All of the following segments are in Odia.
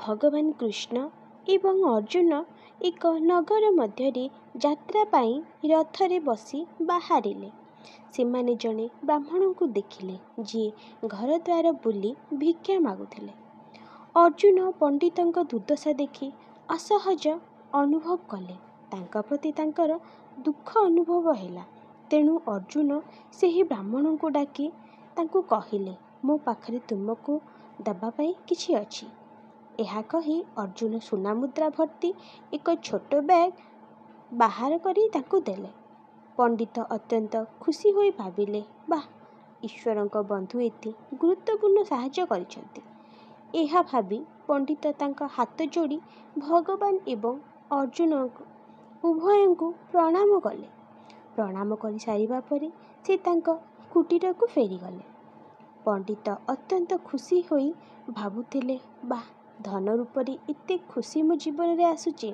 ଭଗବାନ କୃଷ୍ଣ ଏବଂ ଅର୍ଜୁନ ଏକ ନଗର ମଧ୍ୟରେ ଯାତ୍ରା ପାଇଁ ରଥରେ ବସି ବାହାରିଲେ। ସେମାନେ ଜଣେ ବ୍ରାହ୍ମଣଙ୍କୁ ଦେଖିଲେ, ଯିଏ ଘର ଦ୍ୱାର ବୁଲି ଭିକ୍ଷା ମାଗୁଥିଲେ। ଅର୍ଜୁନ ପଣ୍ଡିତଙ୍କ ଦୁର୍ଦ୍ଦଶା ଦେଖି ଅସହଜ ଅନୁଭବ କଲେ। ତାଙ୍କ ପ୍ରତି ତାଙ୍କର ଦୁଃଖ ଅନୁଭବ ହେଲା। ତେଣୁ ଅର୍ଜୁନ ସେହି ବ୍ରାହ୍ମଣଙ୍କୁ ଡାକି ତାଙ୍କୁ କହିଲେ, ମୋ ପାଖରେ ତୁମକୁ ଦେବା ପାଇଁ କିଛି ଅଛି। ଏହା କହି ଅର୍ଜୁନ ସୁନାମୁଦ୍ରା ଭର୍ତ୍ତି ଏକ ଛୋଟ ବ୍ୟାଗ୍ ବାହାର କରି ତାଙ୍କୁ ଦେଲେ। ପଣ୍ଡିତ ଅତ୍ୟନ୍ତ ଖୁସି ହୋଇ ଭାବିଲେ, ବାଃ, ଈଶ୍ୱରଙ୍କ ବନ୍ଧୁ ଏତେ ଗୁରୁତ୍ୱପୂର୍ଣ୍ଣ ସାହାଯ୍ୟ କରିଛନ୍ତି। ଏହା ଭାବି ପଣ୍ଡିତ ତାଙ୍କ ହାତ ଯୋଡ଼ି ଭଗବାନ ଏବଂ ଅର୍ଜୁନ ଉଭୟଙ୍କୁ ପ୍ରଣାମ କଲେ। ପ୍ରଣାମ କରିସାରିବା ପରେ ସେ ତାଙ୍କ କୁଟୀରକୁ ଫେରିଗଲେ। ପଣ୍ଡିତ ଅତ୍ୟନ୍ତ ଖୁସି ହୋଇ ଭାବୁଥିଲେ, ବାଃ, ଧନ ରୂପରେ ଏତେ ଖୁସି ମୋ ଜୀବନରେ ଆସୁଛି।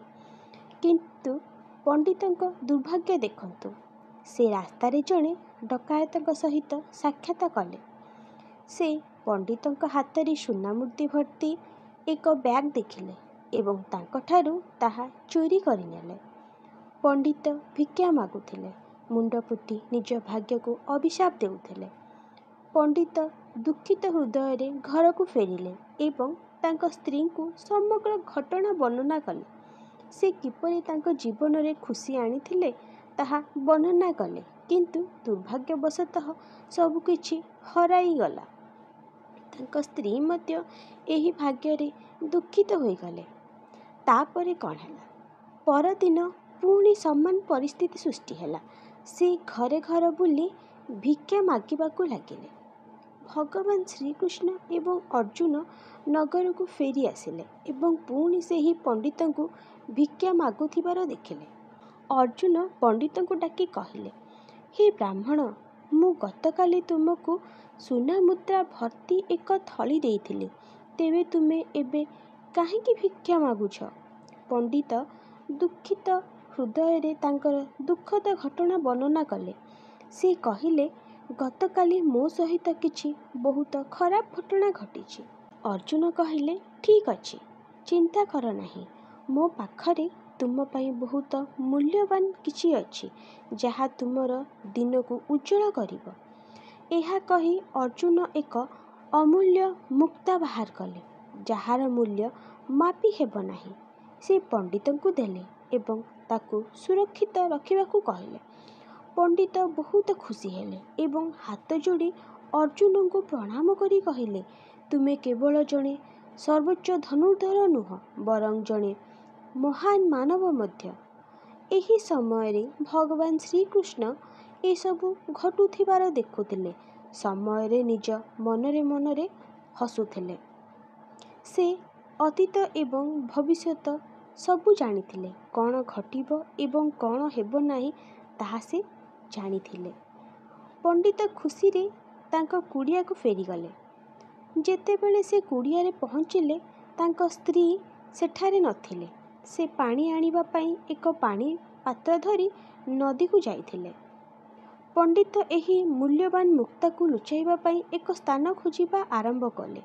କିନ୍ତୁ ପଣ୍ଡିତଙ୍କ ଦୁର୍ଭାଗ୍ୟ ଦେଖନ୍ତୁ, ସେ ରାସ୍ତାରେ ଜଣେ ଡକାୟତଙ୍କ ସହିତ ସାକ୍ଷାତ କଲେ। ସେ ପଣ୍ଡିତଙ୍କ ହାତରେ ସୁନାମୁଦ୍ରା ଭର୍ତ୍ତି ଏକ ବ୍ୟାଗ୍ ଦେଖିଲେ ଏବଂ ତାଙ୍କଠାରୁ ତାହା ଚୋରି କରିନେଲେ। ପଣ୍ଡିତ ଭିକ୍ଷା ମାଗୁଥିଲେ, ମୁଣ୍ଡ ପୋତି ନିଜ ଭାଗ୍ୟକୁ ଅଭିଶାପ ଦେଉଥିଲେ। ପଣ୍ଡିତ ଦୁଃଖିତ ହୃଦୟରେ ଘରକୁ ଫେରିଲେ ଏବଂ ତାଙ୍କ ସ୍ତ୍ରୀଙ୍କୁ ସମଗ୍ର ଘଟଣା ବର୍ଣ୍ଣନା କଲେ। ସେ କିପରି ତାଙ୍କ ଜୀବନରେ ଖୁସି ଆଣିଥିଲେ ତାହା ବର୍ଣ୍ଣନା କଲେ, କିନ୍ତୁ ଦୁର୍ଭାଗ୍ୟବଶତଃ ସବୁକିଛି ହରାଇଗଲା। ତାଙ୍କ ସ୍ତ୍ରୀ ମଧ୍ୟ ଏହି ଭାଗ୍ୟରେ ଦୁଃଖିତ ହୋଇଗଲେ। ତାପରେ କ'ଣ ହେଲା? ପରଦିନ ପୁଣି ସମାନ ପରିସ୍ଥିତି ସୃଷ୍ଟି ହେଲା। ସେ ଘରେ ଘର ବୁଲି ଭିକ୍ଷା ମାଗିବାକୁ ଲାଗିଲେ। ଭଗବାନ ଶ୍ରୀକୃଷ୍ଣ ଏବଂ ଅର୍ଜୁନ ନଗରକୁ ଫେରି ଆସିଲେ ଏବଂ ପୁଣି ସେହି ପଣ୍ଡିତଙ୍କୁ ଭିକ୍ଷା ମାଗୁଥିବାର ଦେଖିଲେ। ଅର୍ଜୁନ ପଣ୍ଡିତଙ୍କୁ ଡାକି କହିଲେ, ହେ ବ୍ରାହ୍ମଣ, ମୁଁ ଗତକାଲି ତୁମକୁ ସୁନାମୁଦ୍ରା ଭର୍ତ୍ତି ଏକ ଥଳି ଦେଇଥିଲି, ତେବେ ତୁମେ ଏବେ କାହିଁକି ଭିକ୍ଷା ମାଗୁଛ? ପଣ୍ଡିତ ଦୁଃଖିତ ହୃଦୟରେ ତାଙ୍କର ଦୁଃଖଦ ଘଟଣା ବର୍ଣ୍ଣନା କଲେ। ସେ କହିଲେ, ଗତକାଲି ମୋ ସହିତ କିଛି ବହୁତ ଖରାପ ଘଟଣା ଘଟିଛି। ଅର୍ଜୁନ କହିଲେ, ଠିକ୍ ଅଛି, ଚିନ୍ତା କର ନାହିଁ। ମୋ ପାଖରେ ତୁମ ପାଇଁ ବହୁତ ମୂଲ୍ୟବାନ କିଛି ଅଛି, ଯାହା ତୁମର ଦିନକୁ ଉଜ୍ଜ୍ୱଳ କରିବ। ଏହା କହି ଅର୍ଜୁନ ଏକ ଅମୂଲ୍ୟ ମୁକ୍ତା ବାହାର କଲେ, ଯାହାର ମୂଲ୍ୟ ମାପି ହେବ ନାହିଁ। ସେ ପଣ୍ଡିତଙ୍କୁ ଦେଲେ ଏବଂ ତାକୁ ସୁରକ୍ଷିତ ରଖିବାକୁ କହିଲେ। ପଣ୍ଡିତ ବହୁତ ଖୁସି ହେଲେ ଏବଂ ହାତ ଯୋଡ଼ି ଅର୍ଜୁନଙ୍କୁ ପ୍ରଣାମ କରି କହିଲେ, ତୁମେ କେବଳ ଜଣେ ସର୍ବୋଚ୍ଚ ଧନୁର୍ଦ୍ଧର ନୁହଁ, ବରଂ ଜଣେ ମହାନ ମାନବ ମଧ୍ୟ। ଏହି ସମୟରେ ଭଗବାନ ଶ୍ରୀକୃଷ୍ଣ ଏସବୁ ଘଟୁଥିବାର ଦେଖୁଥିଲେ। ସମୟରେ ନିଜ ମନରେ ମନରେ ହସୁଥିଲେ। ସେ ଅତୀତ ଏବଂ ଭବିଷ୍ୟତ ସବୁ ଜାଣିଥିଲେ। କ'ଣ ଘଟିବ ଏବଂ କ'ଣ ହେବ ନାହିଁ ତାହା ସେ ଜାଣିଥିଲେ। ପଣ୍ଡିତ ଖୁସିରେ ତାଙ୍କ କୁଡ଼ିଆକୁ ଫେରିଗଲେ। ଯେତେବେଳେ ସେ କୁଡ଼ିଆରେ ପହଞ୍ଚିଲେ, ତାଙ୍କ ସ୍ତ୍ରୀ ସେଠାରେ ନଥିଲେ। ସେ ପାଣି ଆଣିବା ପାଇଁ ଏକ ପାଣି ପାତ୍ର ଧରି ନଦୀକୁ ଯାଇଥିଲେ। ପଣ୍ଡିତ ଏହି ମୂଲ୍ୟବାନ ମୁକ୍ତାକୁ ଲୁଚାଇବା ପାଇଁ ଏକ ସ୍ଥାନ ଖୋଜିବା ଆରମ୍ଭ କଲେ,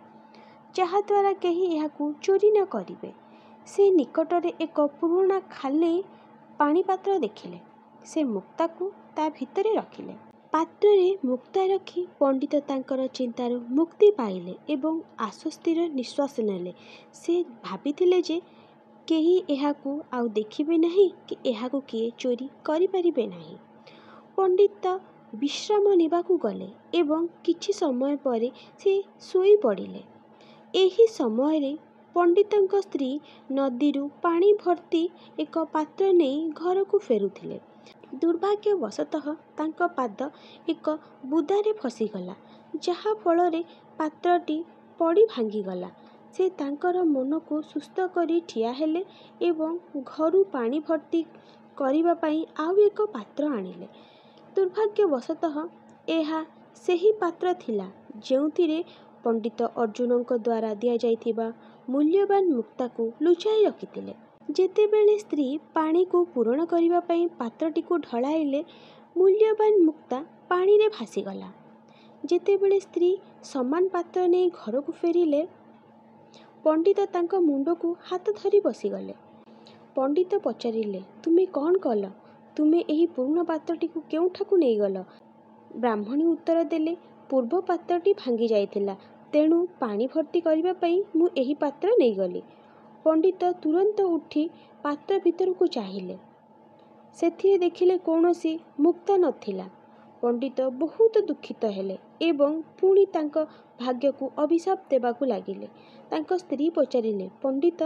ଯାହାଦ୍ୱାରା କେହି ଏହାକୁ ଚୋରି ନ କରିବେ। ସେ ନିକଟରେ ଏକ ପୁରୁଣା ଖାଲି ପାଣି ପାତ୍ର ଦେଖିଲେ। ସେ ମୁକ୍ତାକୁ ତା ଭିତରେ ରଖିଲେ। ପାତ୍ରରେ ମୁକ୍ତା ରଖି ପଣ୍ଡିତ ତାଙ୍କର ଚିନ୍ତାରୁ ମୁକ୍ତି ପାଇଲେ ଏବଂ ଆଶ୍ୱସ୍ତିର ନିଶ୍ୱାସ ନେଲେ। ସେ ଭାବିଥିଲେ ଯେ କେହି ଏହାକୁ ଆଉ ଦେଖିବେ ନାହିଁ କି ଏହାକୁ କିଏ ଚୋରି କରିପାରିବେ ନାହିଁ। ପଣ୍ଡିତ ବିଶ୍ରାମ ନେବାକୁ ଗଲେ ଏବଂ କିଛି ସମୟ ପରେ ସେ ଶୋଇପଡ଼ିଲେ। ଏହି ସମୟରେ ପଣ୍ଡିତଙ୍କ ସ୍ତ୍ରୀ ନଦୀରୁ ପାଣି ଭର୍ତ୍ତି ଏକ ପାତ୍ର ନେଇ ଘରକୁ ଫେରୁଥିଲେ। ଦୁର୍ଭାଗ୍ୟବଶତଃ ତାଙ୍କ ପାଦ ଏକ ବୁଦାରେ ଫସିଗଲା, ଯାହା ଫଳରେ ପାତ୍ରଟି ପଡ଼ି ଭାଙ୍ଗିଗଲା। ସେ ତାଙ୍କର ମନକୁ ସୁସ୍ଥ କରି ଠିଆ ହେଲେ ଏବଂ ଘରୁ ପାଣି ଭର୍ତ୍ତି କରିବା ପାଇଁ ଆଉ ଏକ ପାତ୍ର ଆଣିଲେ। ଦୁର୍ଭାଗ୍ୟବଶତଃ ଏହା ସେହି ପାତ୍ର ଥିଲା ଯେଉଁଥିରେ ପଣ୍ଡିତ ଅର୍ଜୁନଙ୍କ ଦ୍ୱାରା ଦିଆଯାଇଥିବା ମୂଲ୍ୟବାନ ମୁକ୍ତାକୁ ଲୁଚାଇ ରଖିଥିଲେ। ଯେତେବେଳେ ସ୍ତ୍ରୀ ପାଣିକୁ ପୂରଣ କରିବା ପାଇଁ ପାତ୍ରଟିକୁ ଢଳାଇଲେ, ମୂଲ୍ୟବାନ ମୁକ୍ତା ପାଣିରେ ଭାସିଗଲା। ଯେତେବେଳେ ସ୍ତ୍ରୀ ସମାନ ପାତ୍ର ନେଇ ଘରକୁ ଫେରିଲେ, ପଣ୍ଡିତ ତାଙ୍କ ମୁଣ୍ଡକୁ ହାତ ଧରି ବସିଗଲେ। ପଣ୍ଡିତ ପଚାରିଲେ, ତୁମେ କ'ଣ କଲ? ତୁମେ ଏହି ପୁରୁଣା ପାତ୍ରଟିକୁ କେଉଁଠାକୁ ନେଇଗଲ? ବ୍ରାହ୍ମଣୀ ଉତ୍ତର ଦେଲେ, ପୂର୍ବ ପାତ୍ରଟି ଭାଙ୍ଗି ଯାଇଥିଲା, ତେଣୁ ପାଣି ଭର୍ତ୍ତି କରିବା ପାଇଁ ମୁଁ ଏହି ପାତ୍ର ନେଇଗଲି। ପଣ୍ଡିତ ତୁରନ୍ତ ଉଠି ପାତ୍ର ଭିତରକୁ ଚାହିଁଲେ। ସେଥିରେ ଦେଖିଲେ କୌଣସି ମୁକ୍ତା ନଥିଲା। ପଣ୍ଡିତ ବହୁତ ଦୁଃଖିତ ହେଲେ ଏବଂ ପୁଣି ତାଙ୍କ ଭାଗ୍ୟକୁ ଅଭିଶାପ ଦେବାକୁ ଲାଗିଲେ। ତାଙ୍କ ସ୍ତ୍ରୀ ପଚାରିଲେ, ପଣ୍ଡିତ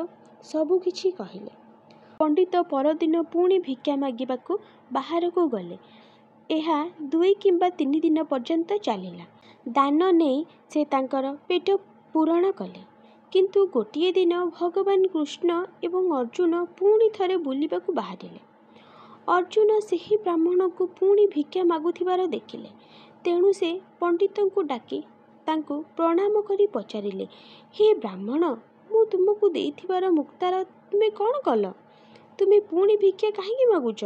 ସବୁ କିଛି କହିଲେ। ପଣ୍ଡିତ ପରଦିନ ପୁଣି ଭିକ୍ଷା ମାଗିବାକୁ ବାହାରକୁ ଗଲେ। ଏହା 2 କିମ୍ବା 3 ଦିନ ପର୍ଯ୍ୟନ୍ତ ଚାଲିଲା। ଦାନ ନେଇ ସେ ତାଙ୍କର ପେଟ ପୂରଣ କଲେ। କିନ୍ତୁ ଗୋଟିଏ ଦିନ ଭଗବାନ କୃଷ୍ଣ ଏବଂ ଅର୍ଜୁନ ପୁଣି ଥରେ ବୁଲିବାକୁ ବାହାରିଲେ। ଅର୍ଜୁନ ସେହି ବ୍ରାହ୍ମଣକୁ ପୁଣି ଭିକ୍ଷା ମାଗୁଥିବାର ଦେଖିଲେ। ତେଣୁ ସେ ପଣ୍ଡିତଙ୍କୁ ଡାକି ତାଙ୍କୁ ପ୍ରଣାମ କରି ପଚାରିଲେ, ହେ ବ୍ରାହ୍ମଣ, ମୁଁ ତୁମକୁ ଦେଇଥିବାର ମୁକ୍ତାର ତୁମେ କ'ଣ କଲ? ତୁମେ ପୁଣି ଭିକ୍ଷା କାହିଁକି ମାଗୁଛ?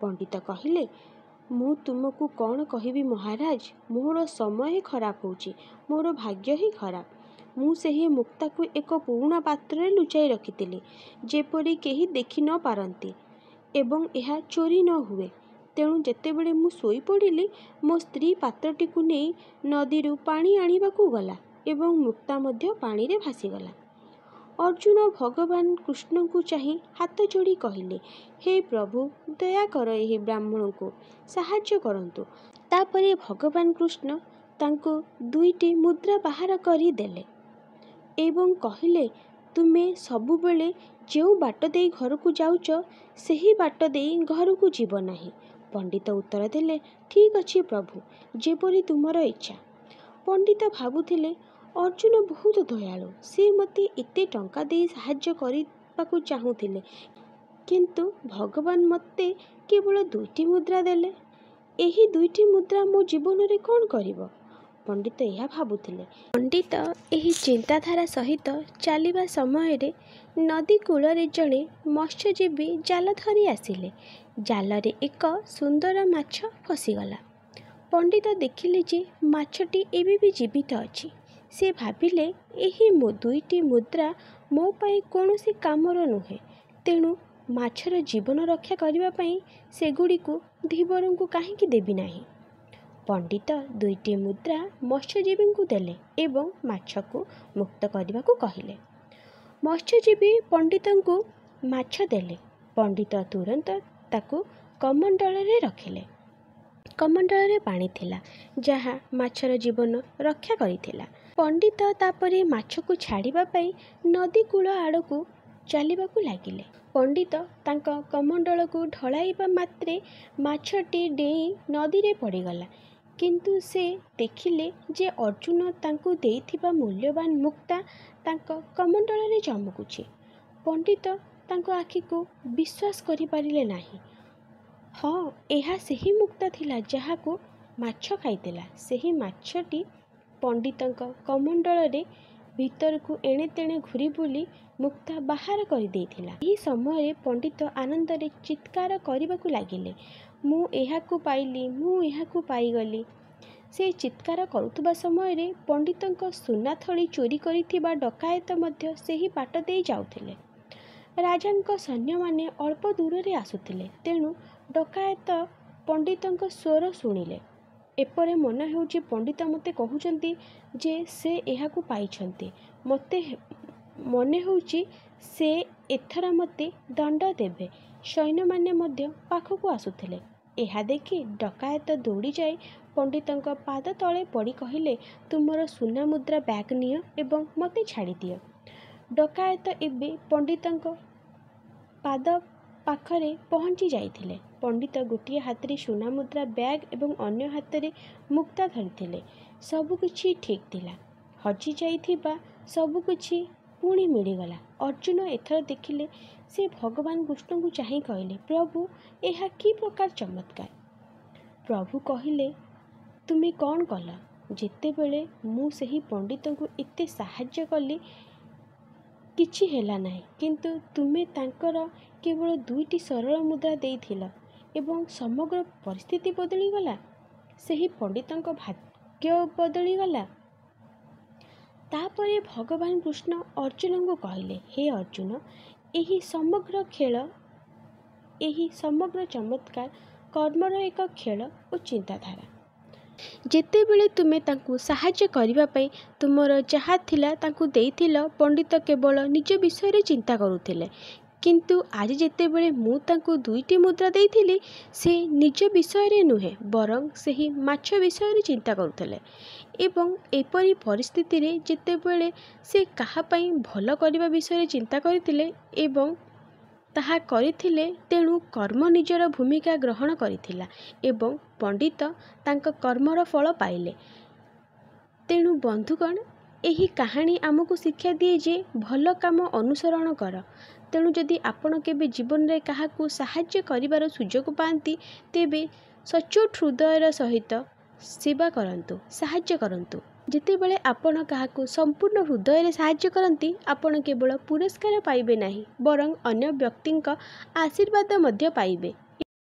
ପଣ୍ଡିତ କହିଲେ, ମୁଁ ତୁମକୁ କ'ଣ କହିବି ମହାରାଜ, ମୋର ସମୟ ଖରାପ ହେଉଛି, ମୋର ଭାଗ୍ୟ ହିଁ ଖରାପ। ମୁଁ ସେହି ମୁକ୍ତାକୁ ଏକ ପୁରୁଣା ପାତ୍ରରେ ଲୁଚାଇ ରଖିଥିଲି, ଯେପରି କେହି ଦେଖି ନ ପାରନ୍ତି ଏବଂ ଏହା ଚୋରି ନ ହୁଏ। ତେଣୁ ଯେତେବେଳେ ମୁଁ ଶୋଇପଡ଼ିଲି, ମୋ ସ୍ତ୍ରୀ ପାତ୍ରଟିକୁ ନେଇ ନଦୀରୁ ପାଣି ଆଣିବାକୁ ଗଲା ଏବଂ ମୁକ୍ତା ମଧ୍ୟ ପାଣିରେ ଭାସିଗଲା। ଅର୍ଜୁନ ଭଗବାନ କୃଷ୍ଣଙ୍କୁ ଚାହିଁ ହାତ ଯୋଡ଼ି କହିଲେ, ହେ ପ୍ରଭୁ, ଦୟାକର ଏହି ବ୍ରାହ୍ମଣଙ୍କୁ ସାହାଯ୍ୟ କରନ୍ତୁ। ତାପରେ ଭଗବାନ କୃଷ୍ଣ ତାଙ୍କୁ 2ଟି ମୁଦ୍ରା ବାହାର କରି ଦେଲେ ଏବଂ କହିଲେ, ତୁମେ ସବୁବେଳେ ଯେଉଁ ବାଟ ଦେଇ ଘରକୁ ଯାଉଛ, ସେହି ବାଟ ଦେଇ ଘରକୁ ଯିବ ନାହିଁ। ପଣ୍ଡିତ ଉତ୍ତର ଦେଲେ, ଠିକ୍ ଅଛି ପ୍ରଭୁ, ଯେପରି ତୁମର ଇଚ୍ଛା। ପଣ୍ଡିତ ଭାବୁଥିଲେ, ଅର୍ଜୁନ ବହୁତ ଦୟାଳୁ। ସେ ମୋତେ ଏତେ ଟଙ୍କା ଦେଇ ସାହାଯ୍ୟ କରିବାକୁ ଚାହୁଁଥିଲେ, କିନ୍ତୁ ଭଗବାନ ମୋତେ କେବଳ 2ଟି ମୁଦ୍ରା ଦେଲେ। ଏହି 2ଟି ମୁଦ୍ରା ମୋ ଜୀବନରେ କ'ଣ କରିବ? ପଣ୍ଡିତ ଏହା ଭାବୁଥିଲେ। ପଣ୍ଡିତ ଏହି ଚିନ୍ତାଧାରା ସହିତ ଚାଲିବା ସମୟରେ ନଦୀ କୂଳରେ ଜଣେ ମତ୍ସ୍ୟଜୀବୀ ଜାଲ ଧରି ଆସିଲେ। ଜାଲରେ ଏକ ସୁନ୍ଦର ମାଛ ଫସିଗଲା। ପଣ୍ଡିତ ଦେଖିଲେ ଯେ ମାଛଟି ଏବେ ବି ଜୀବିତ ଅଛି। ସେ ଭାବିଲେ, ଏହି 2ଟି ମୁଦ୍ରା ମୋ ପାଇଁ କୌଣସି କାମର ନୁହେଁ, ତେଣୁ ମାଛର ଜୀବନ ରକ୍ଷା କରିବା ପାଇଁ ସେଗୁଡ଼ିକୁ ଧୀବରଙ୍କୁ କାହିଁକି ଦେବି ନାହିଁ। ପଣ୍ଡିତ 2ଟି ମୁଦ୍ରା ମତ୍ସ୍ୟଜୀବୀଙ୍କୁ ଦେଲେ ଏବଂ ମାଛକୁ ମୁକ୍ତ କରିବାକୁ କହିଲେ। ମତ୍ସ୍ୟଜୀବୀ ପଣ୍ଡିତଙ୍କୁ ମାଛ ଦେଲେ। ପଣ୍ଡିତ ତୁରନ୍ତ ତାକୁ କମଣ୍ଡଳରେ ରଖିଲେ। କମଣ୍ଡଳରେ ପାଣି ଥିଲା, ଯାହା ମାଛର ଜୀବନ ରକ୍ଷା କରିଥିଲା। ପଣ୍ଡିତ ତାପରେ ମାଛକୁ ଛାଡ଼ିବା ପାଇଁ ନଦୀ କୂଳ ଆଡ଼କୁ ଚାଲିବାକୁ ଲାଗିଲେ। ପଣ୍ଡିତ ତାଙ୍କ କମଣ୍ଡଳକୁ ଢଳାଇବା ମାତ୍ରେ ମାଛଟି ଡେଇଁ ନଦୀରେ ପଡ଼ିଗଲା। କିନ୍ତୁ ସେ ଦେଖିଲେ ଯେ ଅର୍ଜୁନ ତାଙ୍କୁ ଦେଇଥିବା ମୂଲ୍ୟବାନ ମୁକ୍ତା ତାଙ୍କ କମଣ୍ଡଳରେ ଚମକୁଛି। ପଣ୍ଡିତ ତାଙ୍କ ଆଖିକୁ ବିଶ୍ୱାସ କରିପାରିଲେ ନାହିଁ। ହଁ, ଏହା ସେହି ମୁକ୍ତା ଥିଲା ଯାହାକୁ ମାଛ ଖାଇଥିଲା। ସେହି ମାଛଟି ପଣ୍ଡିତଙ୍କ କମଣ୍ଡଳରେ ଭିତରକୁ ଏଣେ ତେଣେ ଘୂରି ବୁଲି ମୁକ୍ତା ବାହାର କରିଦେଇଥିଲା। ଏହି ସମୟରେ ପଣ୍ଡିତ ଆନନ୍ଦରେ ଚିତ୍କାର କରିବାକୁ ଲାଗିଲେ, ମୁଁ ଏହାକୁ ପାଇଲି, ମୁଁ ଏହାକୁ ପାଇଗଲି। ସେ ଚିତ୍କାର କରୁଥିବା ସମୟରେ ପଣ୍ଡିତଙ୍କ ସୁନା ଥଳି ଚୋରି କରିଥିବା ଡକାୟତ ମଧ୍ୟ ସେହି ବାଟ ଦେଇ ଯାଉଥିଲେ। ରାଜାଙ୍କ ସୈନ୍ୟମାନେ ଅଳ୍ପ ଦୂରରେ ଆସୁଥିଲେ, ତେଣୁ ଡକାୟତ ପଣ୍ଡିତଙ୍କ ସ୍ୱର ଶୁଣିଲେ। ଏପରେ ମନେ ହେଉଛି ପଣ୍ଡିତ ମୋତେ କହୁଛନ୍ତି ଯେ ସେ ଏହାକୁ ପାଇଛନ୍ତି। ମୋତେ ମନେ ହେଉଛି ସେ ଏଥର ମୋତେ ଦଣ୍ଡ ଦେବେ। ସୈନ୍ୟମାନେ ମଧ୍ୟ ପାଖକୁ ଆସୁଥିଲେ। ଏହା ଦେଖି ଡକାୟତ ଦୌଡ଼ିଯାଇ ପଣ୍ଡିତଙ୍କ ପାଦ ତଳେ ପଡ଼ି କହିଲେ, ତୁମର ସୁନା ମୁଦ୍ରା ବ୍ୟାଗ୍ ନିଅ ଏବଂ ମୋତେ ଛାଡ଼ିଦିଅ। ଡକାୟତ ଏବେ ପଣ୍ଡିତଙ୍କ ପାଦ ପାଖରେ ପହଞ୍ଚି ଯାଇଥିଲେ। ପଣ୍ଡିତ ଗୋଟିଏ ହାତରେ ସୁନା ମୁଦ୍ରା ବ୍ୟାଗ୍ ଏବଂ ଅନ୍ୟ ହାତରେ ମୁକ୍ତା ଧରିଥିଲେ। ସବୁକିଛି ଠିକ୍ ଥିଲା। ହଜିଯାଇଥିବା ସବୁକିଛି ପୁଣି ମିଳିଗଲା। ଅର୍ଜୁନ ଏଥର ଦେଖିଲେ। ସେ ଭଗବାନ କୃଷ୍ଣଙ୍କୁ ଚାହିଁ କହିଲେ, ପ୍ରଭୁ, ଏହା କି ପ୍ରକାର ଚମତ୍କାର? ପ୍ରଭୁ କହିଲେ, ତୁମେ କ'ଣ କଲ? ଯେତେବେଳେ ମୁଁ ସେହି ପଣ୍ଡିତଙ୍କୁ ଏତେ ସାହାଯ୍ୟ କଲି, କିଛି ହେଲା ନାହିଁ, କିନ୍ତୁ ତୁମେ ତାଙ୍କର କେବଳ 2ଟି ସରଳ ମୁଦ୍ରା ଦେଇଥିଲ ଏବଂ ସମଗ୍ର ପରିସ୍ଥିତି ବଦଳିଗଲା। ସେହି ପଣ୍ଡିତଙ୍କ ଭାଗ୍ୟ ବଦଳିଗଲା। ତାପରେ ଭଗବାନ କୃଷ୍ଣ ଅର୍ଜୁନଙ୍କୁ କହିଲେ, ହେ ଅର୍ଜୁନ, ଏହି ସମଗ୍ର ଖେଳ, ଏହି ସମଗ୍ର ଚମତ୍କାର କର୍ମର ଏକ ଖେଳ ଓ ଚିନ୍ତାଧାରା। ଯେତେବେଳେ ତୁମେ ତାଙ୍କୁ ସାହାଯ୍ୟ କରିବା ପାଇଁ ତୁମର ଯାହା ଥିଲା ତାଙ୍କୁ ଦେଇଥିଲ, ପଣ୍ଡିତ କେବଳ ନିଜ ବିଷୟରେ ଚିନ୍ତା କରୁଥିଲେ। କିନ୍ତୁ ଆଜି ଯେତେବେଳେ ମୁଁ ତାଙ୍କୁ 2ଟି ମୁଦ୍ରା ଦେଇଥିଲି, ସେ ନିଜ ବିଷୟରେ ନୁହେଁ ବରଂ ସେହି ମାଛ ବିଷୟରେ ଚିନ୍ତା କରୁଥିଲେ। ଏବଂ ଏପରି ପରିସ୍ଥିତିରେ ଯେତେବେଳେ ସେ କାହା ପାଇଁ ଭଲ କରିବା ବିଷୟରେ ଚିନ୍ତା କରିଥିଲେ ଏବଂ ତାହା କରିଥିଲେ, ତେଣୁ କର୍ମ ନିଜର ଭୂମିକା ଗ୍ରହଣ କରିଥିଲା ଏବଂ ପଣ୍ଡିତ ତାଙ୍କ କର୍ମର ଫଳ ପାଇଲେ। ତେଣୁ ବନ୍ଧୁଗଣ, ଏହି କାହାଣୀ ଆମକୁ ଶିକ୍ଷା ଦିଏ ଯେ ଭଲ କାମ ଅନୁସରଣ କର। ତେଣୁ ଯଦି ଆପଣ କେବେ ଜୀବନରେ କାହାକୁ ସାହାଯ୍ୟ କରିବାର ସୁଯୋଗ ପାଆନ୍ତି, ତେବେ ସଚ୍ଚୋଟ ହୃଦୟର ସହିତ ସେବା କରନ୍ତୁ, ସାହାଯ୍ୟ କରନ୍ତୁ। ଯେତେବେଳେ ଆପଣ କାହାକୁ ସମ୍ପୂର୍ଣ୍ଣ ହୃଦୟରେ ସାହାଯ୍ୟ କରନ୍ତି, ଆପଣ କେବଳ ପୁରସ୍କାର ପାଇବେ ନାହିଁ ବରଂ ଅନ୍ୟ ବ୍ୟକ୍ତିଙ୍କ ଆଶୀର୍ବାଦ ମଧ୍ୟ ପାଇବେ।